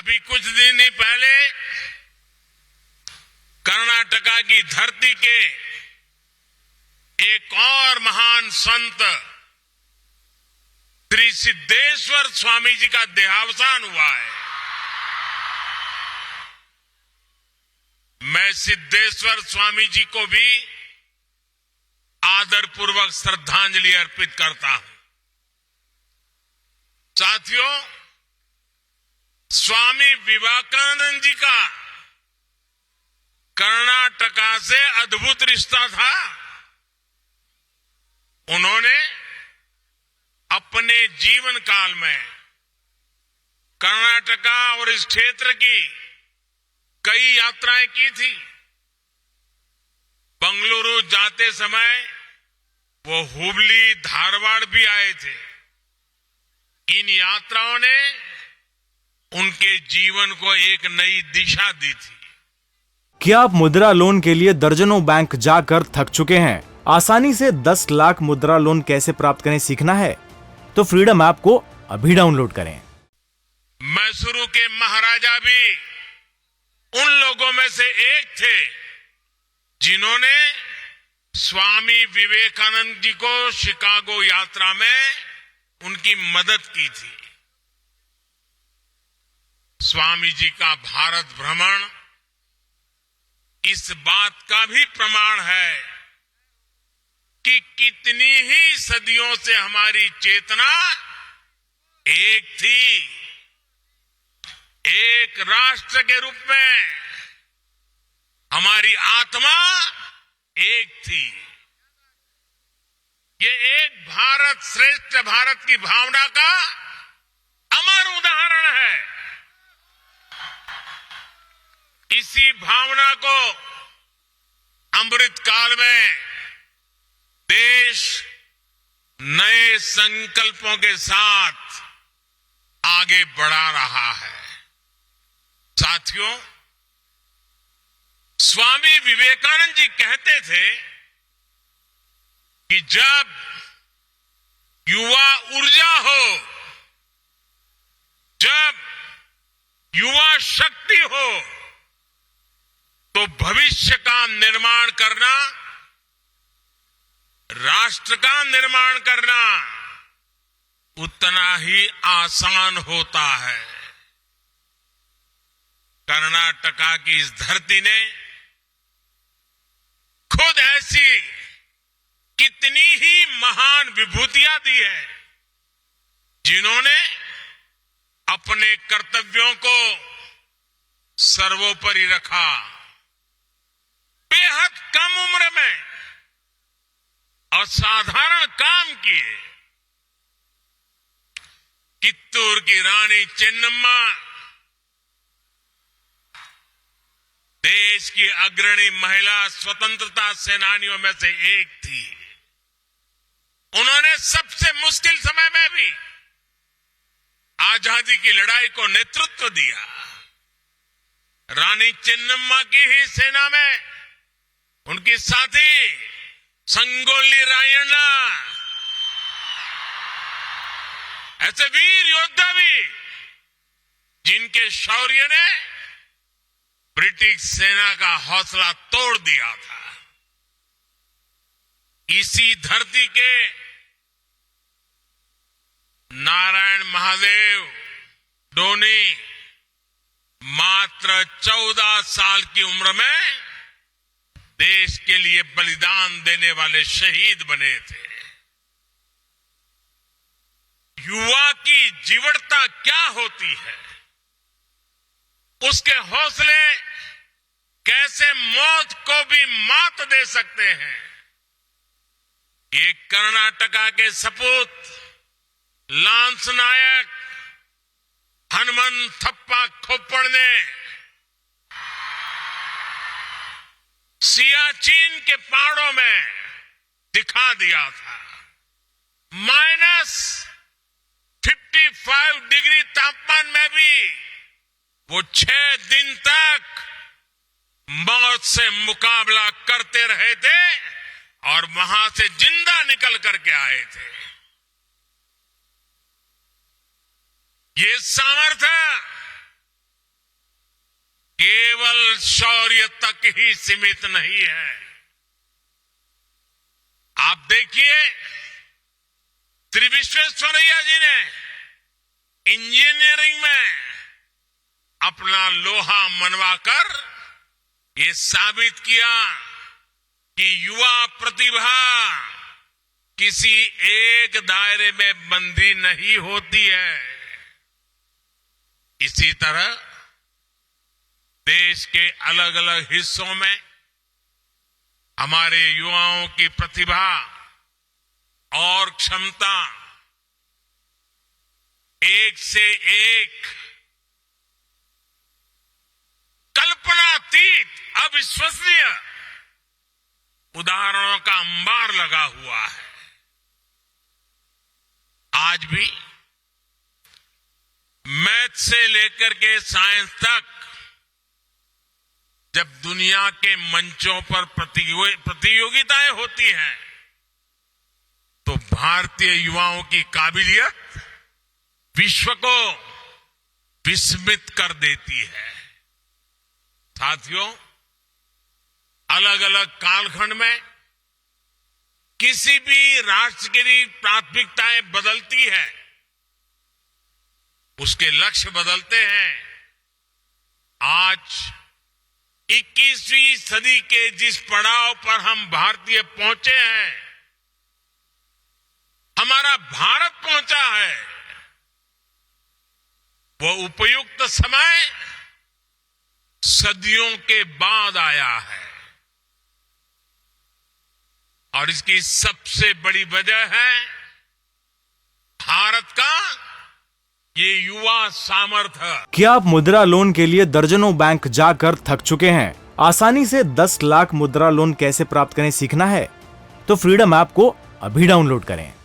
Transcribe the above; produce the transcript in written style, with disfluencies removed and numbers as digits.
अभी कुछ दिन ही पहले कर्नाटका की धरती के एक और महान संत श्री सिद्धेश्वर स्वामी जी का देहावसान हुआ है। मैं सिद्धेश्वर स्वामी जी को भी आदरपूर्वक श्रद्धांजलि अर्पित करता हूं। साथियों, स्वामी विवेकानंद जी का कर्नाटका से अद्भुत रिश्ता था। उन्होंने अपने जीवन काल में कर्नाटका और इस क्षेत्र की कई यात्राएं की थी। बंगलुरु जाते समय वो हुबली, धारवाड़ भी आए थे। इन यात्राओं ने उनके जीवन को एक नई दिशा दी थी। क्या आप मुद्रा लोन के लिए दर्जनों बैंक जाकर थक चुके हैं? आसानी से 10 लाख मुद्रा लोन कैसे प्राप्त करें सीखना है तो फ्रीडम ऐप को अभी डाउनलोड करें। मैसूरू के महाराजा भी उन लोगों में से एक थे जिन्होंने स्वामी विवेकानंद जी को शिकागो यात्रा में उनकी मदद की थी। स्वामी जी का भारत भ्रमण इस बात का भी प्रमाण है कि कितनी ही सदियों से हमारी चेतना एक थी। एक राष्ट्र के रूप में हमारी आत्मा एक थी। ये एक भारत श्रेष्ठ भारत की भावना का अमर उदाहरण है। इसी भावना को अमृत काल में देश नए संकल्पों के साथ आगे बढ़ा रहा है। साथियों, स्वामी विवेकानंद जी कहते थे कि जब युवा ऊर्जा हो, जब युवा शक्ति हो, तो भविष्य का निर्माण करना, राष्ट्र का निर्माण करना उतना ही आसान होता है। कर्नाटका की इस धरती ने खुद ऐसी कितनी ही महान विभूतियां दी है जिन्होंने अपने कर्तव्यों को सर्वोपरि रखा। बेहद कम उम्र में असाधारण काम किए। कित्तूर की रानी चेन्नम्मा देश की अग्रणी महिला स्वतंत्रता सेनानियों में से एक थी। उन्होंने सबसे मुश्किल समय में भी आजादी की लड़ाई को नेतृत्व दिया। रानी चेन्नम्मा की ही सेना में उनकी साथी संगोली रायण्णा, ऐसे वीर योद्धा भी जिनके शौर्य ने ब्रिटिश सेना का हौसला तोड़ दिया था। इसी धरती के नारायण महादेव डोनी मात्र 14 साल की उम्र में देश के लिए बलिदान देने वाले शहीद बने थे। युवा की जीवटता क्या होती है, उसके हौसले कैसे मौत को भी मात दे सकते हैं, ये कर्नाटका के सपूत लांस नायक हनुमन थप्पा खोपड़ ने सियाचिन के पहाड़ों में दिखा दिया था। -55 डिग्री तापमान में भी वो 6 दिन तक मौत से मुकाबला करते रहे थे और वहां से जिंदा निकल करके आए थे। ये सामर्थ्य शौर्य तक ही सीमित नहीं है। आप देखिए, श्री विश्वेश्वरैया जी ने इंजीनियरिंग में अपना लोहा मनवाकर ये साबित किया कि युवा प्रतिभा किसी एक दायरे में बंधी नहीं होती है। इसी तरह देश के अलग अलग हिस्सों में हमारे युवाओं की प्रतिभा और क्षमता एक से एक कल्पनातीत, अविश्वसनीय उदाहरणों का अंबार लगा हुआ है। आज भी मैथ से लेकर के साइंस तक जब दुनिया के मंचों पर प्रतियोगिताएं होती हैं, तो भारतीय युवाओं की काबिलियत विश्व को विस्मित कर देती है। साथियों, अलग अलग कालखंड में किसी भी राष्ट्र की प्राथमिकताएं बदलती है, उसके लक्ष्य बदलते हैं। आज 21वीं सदी के जिस पड़ाव पर हम भारतीय पहुंचे हैं, हमारा भारत पहुंचा है, वो उपयुक्त समय सदियों के बाद आया है। और इसकी सबसे बड़ी वजह है भारत का ये युवा सामर्थ्य। क्या आप मुद्रा लोन के लिए दर्जनों बैंक जाकर थक चुके हैं? आसानी से 10 लाख मुद्रा लोन कैसे प्राप्त करें सीखना है? तो फ्रीडम ऐप को अभी डाउनलोड करें।